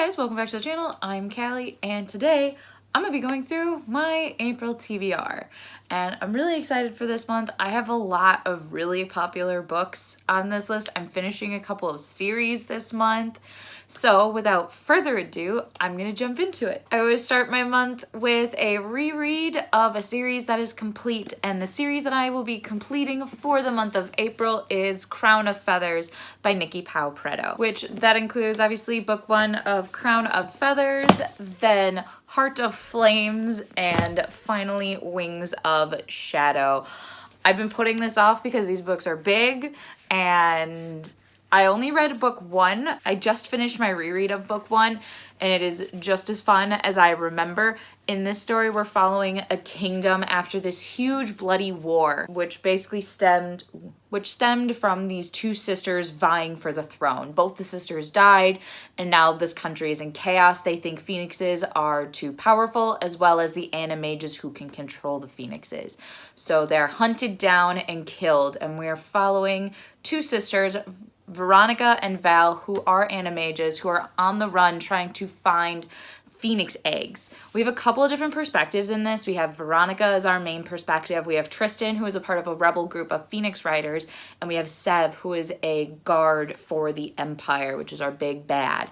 guys, welcome back to the channel. I'm Callie, and today I'm gonna be going through my April TBR, and I'm really excited for this month. I have a lot of really popular books on this list. I'm finishing a couple of series this month. So without further ado, I'm gonna jump into it. I always start my month with a reread of a series that is complete, and the series that I will be completing for the month of April is Crown of Feathers by Nicki Preto, which that includes obviously book 1 of Crown of Feathers, then Heart of Flames, and finally Wings of Shadow. I've been putting this off because these books are big, and I only read book 1. I just finished my reread of book 1, and it is just as fun as I remember. In this story, we're following a kingdom after this huge bloody war, which basically stemmed from these two sisters vying for the throne. Both the sisters died, and now this country is in chaos. They think phoenixes are too powerful, as well as the animages who can control the phoenixes. So they're hunted down and killed, and we're following two sisters, Veronica and Val, who are animages, who are on the run trying to find phoenix eggs. We have a couple of different perspectives in this. We have Veronica as our main perspective. We have Tristan, who is a part of a rebel group of phoenix riders, and we have Seb, who is a guard for the Empire, which is our big bad.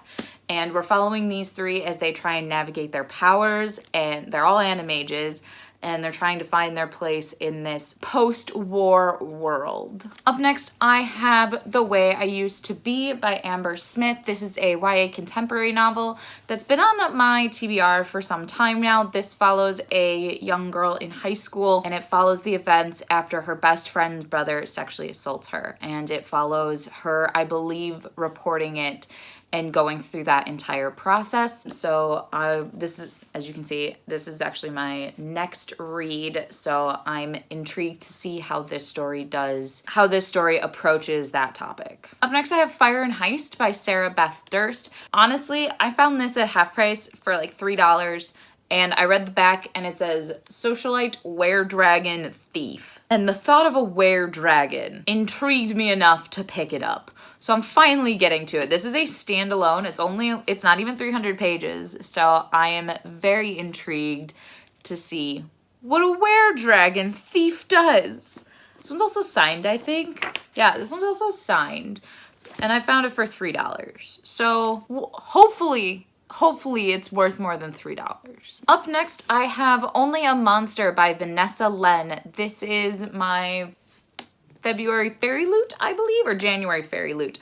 And we're following these three as they try and navigate their powers, and they're all animages, and they're trying to find their place in this post-war world. Up next, I have The Way I Used to Be by Amber Smith. This is a YA contemporary novel that's been on my TBR for some time now. This follows a young girl in high school, and it follows the events after her best friend's brother sexually assaults her. And it follows her, I believe, reporting it and going through that entire process. So this is, as you can see, this is actually my next read. So I'm intrigued to see how this story approaches that topic. Up next, I have Fire and Heist by Sara, Beth, Durst. Honestly, I found this at half price for like $3. And I read the back and it says, Socialite, Were-Dragon, Thief. And the thought of a were-dragon intrigued me enough to pick it up. So I'm finally getting to it. This is a standalone. It's not even 300 pages. So I am very intrigued to see what a were-dragon thief does. This one's also signed, I think. Yeah, this one's also signed. And I found it for $3. So hopefully it's worth more than $3. Up next, I have Only a Monster by Vanessa Lynn. This is my February fairy loot, I believe, or January fairy loot.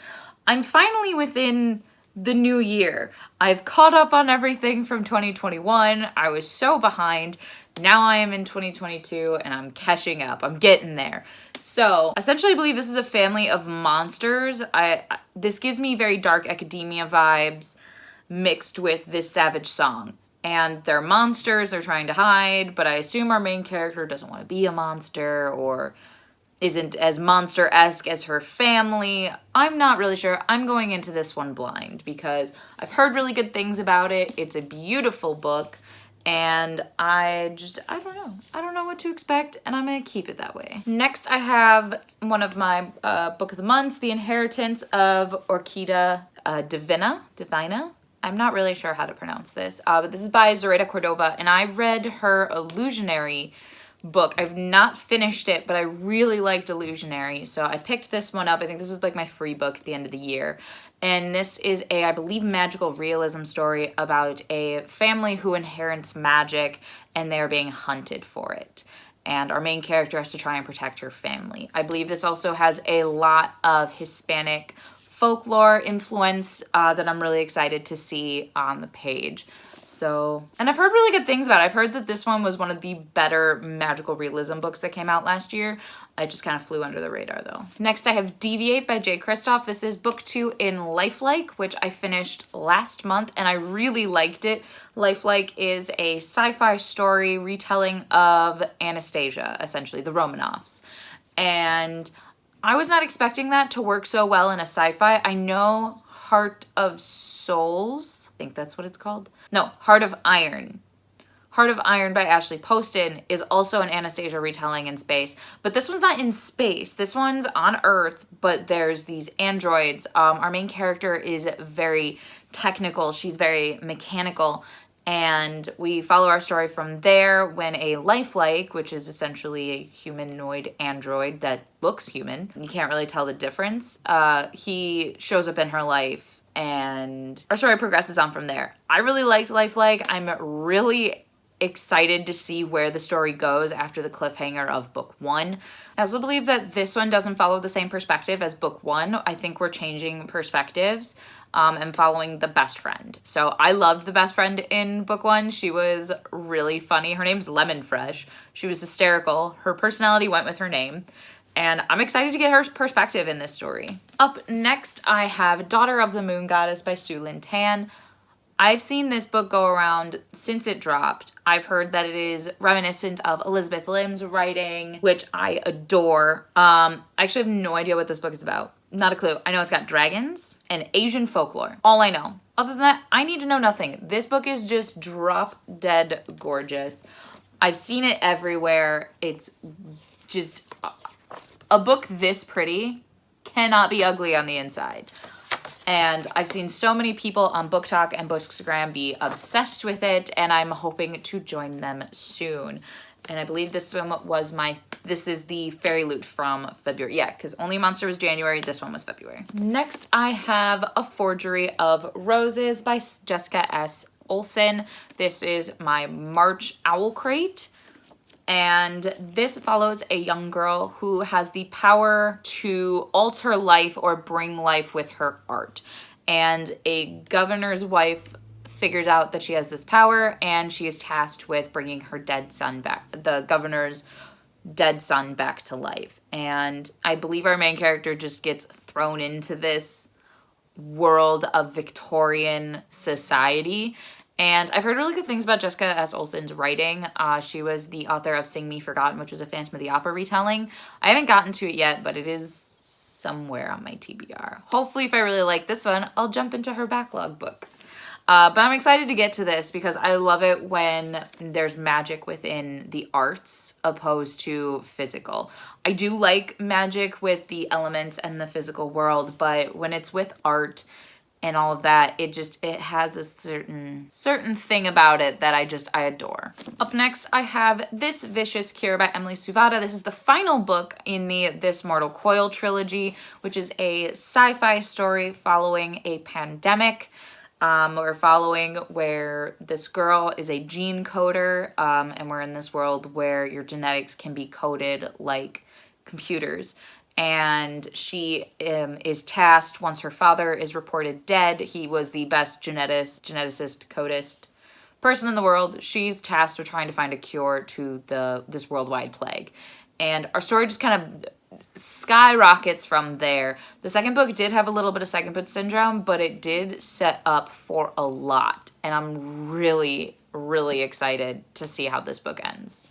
I'm finally within the new year. I've caught up on everything from 2021. I was so behind. Now I am in 2022 and I'm catching up. I'm getting there. So essentially I believe this is a family of monsters. This gives me very dark academia vibes mixed with this savage song. And they're monsters, they're trying to hide, but I assume our main character doesn't want to be a monster or isn't as monster-esque as her family. I'm not really sure. I'm going into this one blind because I've heard really good things about it. It's a beautiful book, and I don't know. I don't know what to expect, and I'm gonna keep it that way. Next, I have one of my book of the months, The Inheritance of Orquidea, Divina. I'm not really sure how to pronounce this, but this is by Zoraida, Cordova, and I read her Illusionary book. I've not finished it, but I really liked Illusionary, so I picked this one up. I think this was like my free book at the end of the year. And this is a, I believe, magical realism story about a family who inherits magic and they're being hunted for it. And our main character has to try and protect her family. I believe this also has a lot of Hispanic folklore influence that I'm really excited to see on the page. So, and I've heard really good things about it. I've heard that this one was one of the better magical realism books that came out last year. I just kind of flew under the radar though. Next I have Deviate by Jay Kristoff. This is book 2 in Lifelike, which I finished last month and I really liked it. Lifelike is a sci-fi story retelling of Anastasia, essentially, the Romanovs. And I was not expecting that to work so well in a sci-fi. I know Heart of Souls, I think that's what it's called. No, Heart of Iron. Heart of Iron by Ashley Poston is also an Anastasia retelling in space, but this one's not in space. This one's on Earth, but there's these androids. Our main character is very technical. She's very mechanical. And we follow our story from there when a lifelike, which is essentially a humanoid android that looks human, you can't really tell the difference, he shows up in her life, and our story progresses on from there. I really liked lifelike. I'm really excited to see where the story goes after the cliffhanger of book 1. I also believe that this one doesn't follow the same perspective as book 1. I think we're changing perspectives and following the best friend. So I loved the best friend in book 1. She was really funny. Her name's Lemon Fresh. She was hysterical. Her personality went with her name. And I'm excited to get her perspective in this story. Up next, I have Daughter of the Moon Goddess by Su Lin Tan. I've seen this book go around since it dropped. I've heard that it is reminiscent of Elizabeth Lim's writing, which I adore. I actually have no idea what this book is about. Not a clue. I know it's got dragons and Asian folklore. All I know. Other than that, I need to know nothing. This book is just drop dead gorgeous. I've seen it everywhere. It's just a book this pretty cannot be ugly on the inside. And I've seen so many people on Book Talk and Bookstagram be obsessed with it, and I'm hoping to join them soon. And I believe this is the Fairy Loot from February. Yeah, because Only Monster was January, this one was February. Next, I have A Forgery of Roses by Jessica S. Olson. This is my March Owl Crate. And this follows a young girl who has the power to alter life or bring life with her art. And a governor's wife figures out that she has this power, and she is tasked with bringing her dead son back, the governor's dead son, back to life. And I believe our main character just gets thrown into this world of Victorian society. And I've heard really good things about Jessica S. Olson's writing. She was the author of Sing Me Forgotten, which was a Phantom of the Opera retelling. I haven't gotten to it yet, but it is somewhere on my TBR. Hopefully, if I really like this one, I'll jump into her backlog book. But I'm excited to get to this because I love it when there's magic within the arts opposed to physical. I do like magic with the elements and the physical world, but when it's with art and all of that, it has a certain thing about it that I adore. Up next, I have This Vicious Cure by Emily Suvada. This is the final book in the This Mortal Coil trilogy, which is a sci-fi story following a pandemic. We're following where this girl is a gene coder, and we're in this world where your genetics can be coded like computers. And she is tasked, once her father is reported dead, he was the best geneticist, codist person in the world. She's tasked with trying to find a cure to this worldwide plague. And our story just kind of skyrockets from there. The second book did have a little bit of second book syndrome, but it did set up for a lot. And I'm really, really excited to see how this book ends.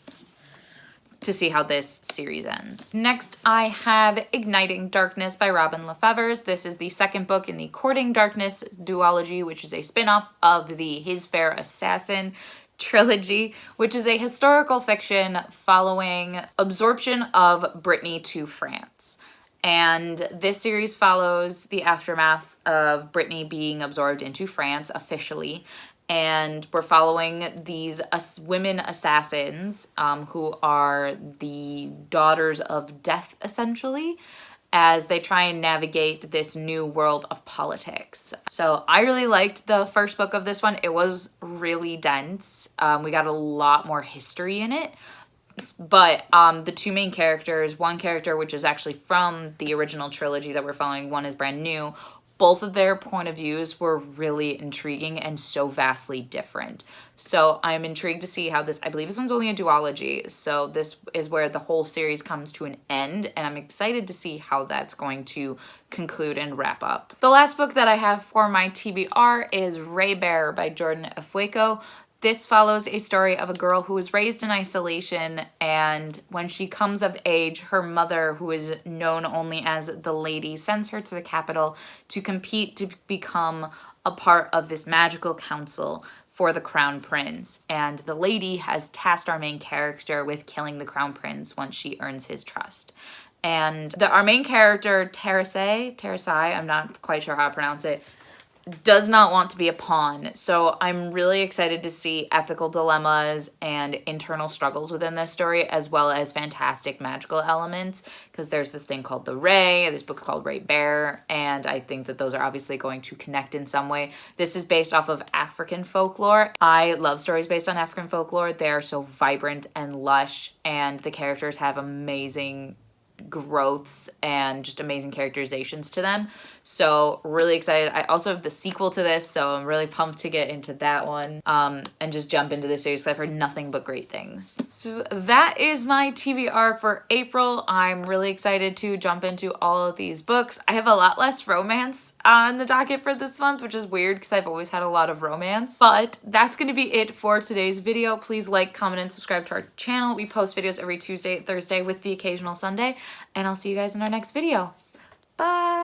To see how this series ends. Next, I have Igniting Darkness by Robin LaFevers. This is the second book in the Courting Darkness duology, which is a spin-off of the His Fair Assassin trilogy, which is a historical fiction following absorption of Brittany to France. And this series follows the aftermath of Brittany being absorbed into France officially. And we're following these women assassins who are the daughters of death, essentially, as they try and navigate this new world of politics. So I really liked the first book of this one. It was really dense. We got a lot more history in it. But the two main characters, one character which is actually from the original trilogy that we're following, one is brand new. Both of their point of views were really intriguing and so vastly different. So I'm intrigued to see how this, I believe this one's only a duology, so this is where the whole series comes to an end, and I'm excited to see how that's going to conclude and wrap up. The last book that I have for my TBR is Raybearer by Jordan Ifueko. This follows a story of a girl who was raised in isolation, and when she comes of age, her mother, who is known only as the Lady, sends her to the capital to compete to become a part of this magical council for the Crown Prince. And the Lady has tasked our main character with killing the Crown Prince once she earns his trust. And our main character, Terasai, I'm not quite sure how to pronounce it, does not want to be a pawn. So I'm really excited to see ethical dilemmas and internal struggles within this story, as well as fantastic magical elements, because there's this thing called the Ray, this book called Raybearer, and I think that those are obviously going to connect in some way. This is based off of African folklore. I love stories based on African folklore. They are so vibrant and lush, and the characters have amazing growths and just amazing characterizations to them. So really excited. I also have the sequel to this, so I'm really pumped to get into that one and just jump into this series because I've heard nothing but great things. So that is my TBR for April. I'm really excited to jump into all of these books. I have a lot less romance on the docket for this month, which is weird because I've always had a lot of romance. But that's going to be it for today's video. Please like, comment, and subscribe to our channel. We post videos every Tuesday, Thursday with the occasional Sunday, and I'll see you guys in our next video. Bye!